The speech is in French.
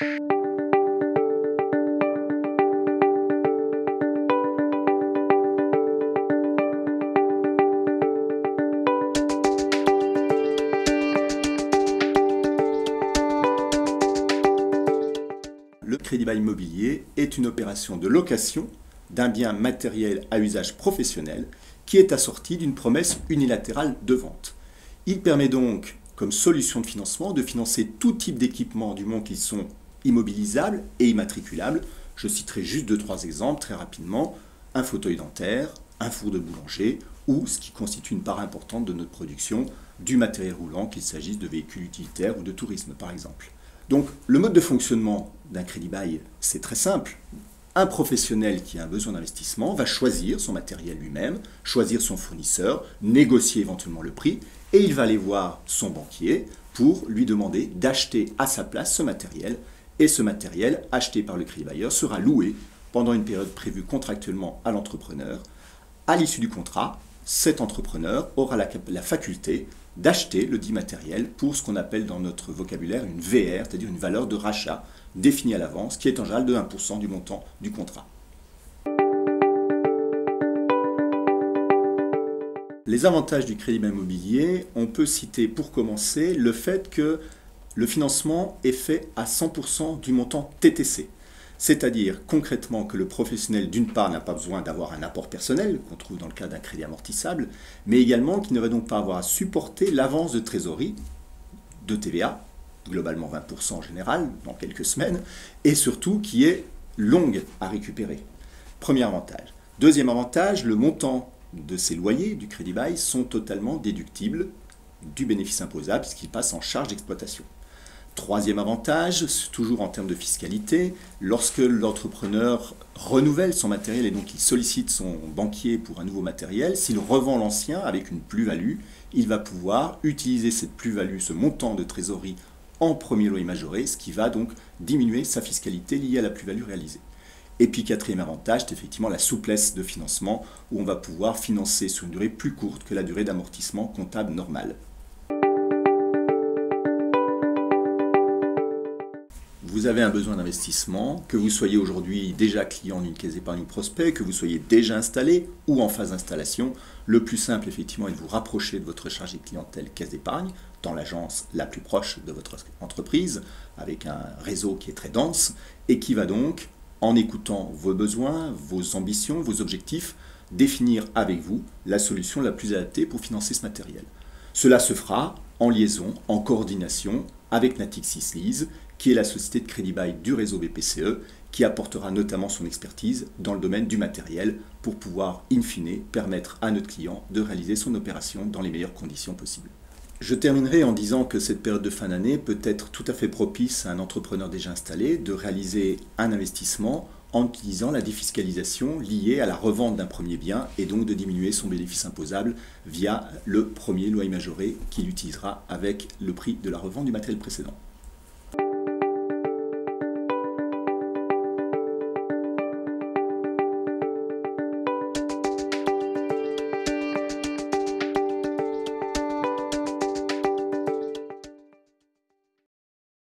Le crédit bail immobilier est une opération de location d'un bien matériel à usage professionnel qui est assorti d'une promesse unilatérale de vente. Il permet donc, comme solution de financement, de financer tout type d'équipements du moment qu'ils sont immobilisables et immatriculables. Je citerai juste 2-3 exemples très rapidement: un fauteuil dentaire, un four de boulanger ou, ce qui constitue une part importante de notre production, du matériel roulant, qu'il s'agisse de véhicules utilitaires ou de tourisme par exemple. Donc le mode de fonctionnement d'un crédit bail, c'est très simple. Un professionnel qui a un besoin d'investissement va choisir son matériel lui-même, choisir son fournisseur, négocier éventuellement le prix, et il va aller voir son banquier pour lui demander d'acheter à sa place ce matériel. Et ce matériel, acheté par le crédit bailleur, sera loué pendant une période prévue contractuellement à l'entrepreneur. À l'issue du contrat, cet entrepreneur aura la faculté d'acheter le dit matériel pour ce qu'on appelle dans notre vocabulaire une VR, c'est-à-dire une valeur de rachat définie à l'avance, qui est en général de 1% du montant du contrat. Les avantages du crédit bail immobilier, on peut citer pour commencer le fait que le financement est fait à 100% du montant TTC. C'est-à-dire concrètement que le professionnel, d'une part, n'a pas besoin d'avoir un apport personnel, qu'on trouve dans le cas d'un crédit amortissable, mais également qu'il ne va donc pas avoir à supporter l'avance de trésorerie, de TVA, globalement 20% en général, dans quelques semaines, et surtout qui est longue à récupérer. Premier avantage. Deuxième avantage, le montant de ces loyers du crédit bail sont totalement déductibles du bénéfice imposable puisqu'ils passent en charge d'exploitation. Troisième avantage, toujours en termes de fiscalité, lorsque l'entrepreneur renouvelle son matériel et donc il sollicite son banquier pour un nouveau matériel, s'il revend l'ancien avec une plus-value, il va pouvoir utiliser cette plus-value, ce montant de trésorerie en premier loyer majoré, ce qui va donc diminuer sa fiscalité liée à la plus-value réalisée. Et puis quatrième avantage, c'est effectivement la souplesse de financement où on va pouvoir financer sur une durée plus courte que la durée d'amortissement comptable normale. Vous avez un besoin d'investissement, que vous soyez aujourd'hui déjà client d'une caisse d'épargne prospect, que vous soyez déjà installé ou en phase d'installation, le plus simple effectivement est de vous rapprocher de votre chargé de clientèle caisse d'épargne dans l'agence la plus proche de votre entreprise, avec un réseau qui est très dense et qui va donc, en écoutant vos besoins, vos ambitions, vos objectifs, définir avec vous la solution la plus adaptée pour financer ce matériel. Cela se fera en liaison, en coordination avec Natixis Lease, qui est la société de crédit bail du réseau BPCE, qui apportera notamment son expertise dans le domaine du matériel pour pouvoir, in fine, permettre à notre client de réaliser son opération dans les meilleures conditions possibles. Je terminerai en disant que cette période de fin d'année peut être tout à fait propice à un entrepreneur déjà installé de réaliser un investissement en utilisant la défiscalisation liée à la revente d'un premier bien et donc de diminuer son bénéfice imposable via le premier loyer majoré qu'il utilisera avec le prix de la revente du matériel précédent.